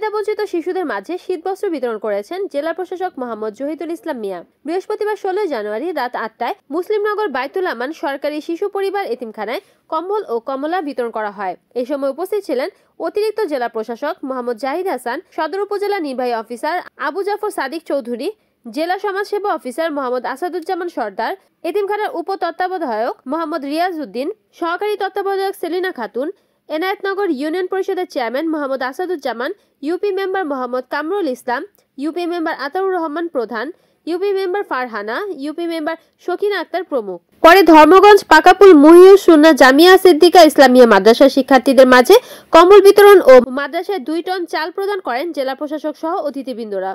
সুবিধাবঞ্চিত শিশুদের মাঝে শীতবস্ত্র বিতরণ করেছেন জেলা প্রশাসক মোহাম্মদ জহিদুল ইসলাম মিয়া। বৃহস্পতিবার 16 জানুয়ারি রাত 8টায় মুসলিমনগর বাইতুল আমান সরকারি শিশু পরিবার এতিমখানায় কম্বল ও কমলা বিতরণ করা হয়। এ সময় উপস্থিত ছিলেন অতিরিক্ত জেলা প্রশাসক মোহাম্মদ জাহিদ হাসান, সদর উপজেলা নির্বাহী অফিসার আবু জাফর সাদিক চৌধুরী, জেলা সমাজসেবা অফিসার মোহাম্মদ আসাদুজ্জামান সর্দার, এতিমখানার উপ তত্ত্বাবধায়ক মোহাম্মদ রিয়াজ উদ্দিন, সহকারী তত্ত্বাবধায়ক সেলিনা খাতুন, এনায়েতনগর ইউনিয়ন পরিষদের chairman Mohammad Asaduzzaman, UP member Mohammad Kamrul Islam, UP member Ataur Rahman Pradhan, UP member Farhana, UP member Shakina Akter প্রমুখ। পরে ধর্মগঞ্জ পাকাপুল মুহিউস সুন্নাহ জামিয়া সিদ্দিকা ইসলামিয়া মাদ্রাসার শিক্ষার্থীদের মাঝে কম্বল বিতরণ ও মাদ্রাসায় 2 টন চাল প্রদান করেন জেলা প্রশাসক সহ অতিথিবৃন্দরা।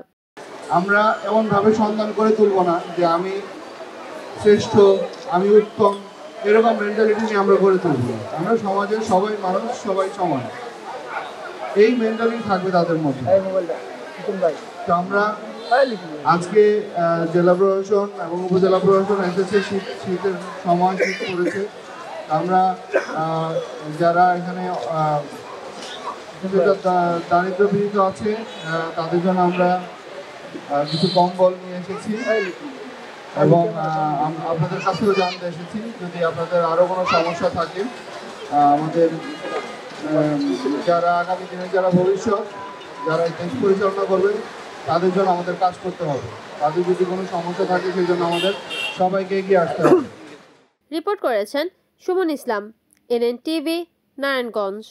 আমরা এমন ভাবে সন্ধান করে তুলব না যে আমি শ্রেষ্ঠ, আমি উত্তম, এরকম মেন্টালিটি নিয়ে আমরা গড়ে তুলব। আমরা সমাজের সবাই মানুষ, সবাই সমান, এই মেন্টালিটি থাকবে তাদের মধ্যে। তো আমরা আজকে জেলা প্রশাসন এবং উপজেলা প্রশাসন এসেছে, শীতের সময় শীত পড়েছে। আমরা যারা এখানে দারিদ্র পীড়িত আছে তাদের জন্য আমরা কিছু কম্বল নিয়ে এসেছি এবং আপনাদের কাছেও জানতে এসেছি যদি আপনাদের আরও কোনো সমস্যা থাকে, আমাদের যারা আগামী দিনে যারা ভবিষ্যৎ যারা এই দেশ পরিচালনা করবে তাদের জন্য আমাদের কাজ করতে হবে। তাদের যদি কোনো সমস্যা থাকে সেই জন্য আমাদের সবাইকে এগিয়ে আসতে হবে। রিপোর্ট করেছেন সুমন ইসলাম, NN টিভি, নারায়ণগঞ্জ।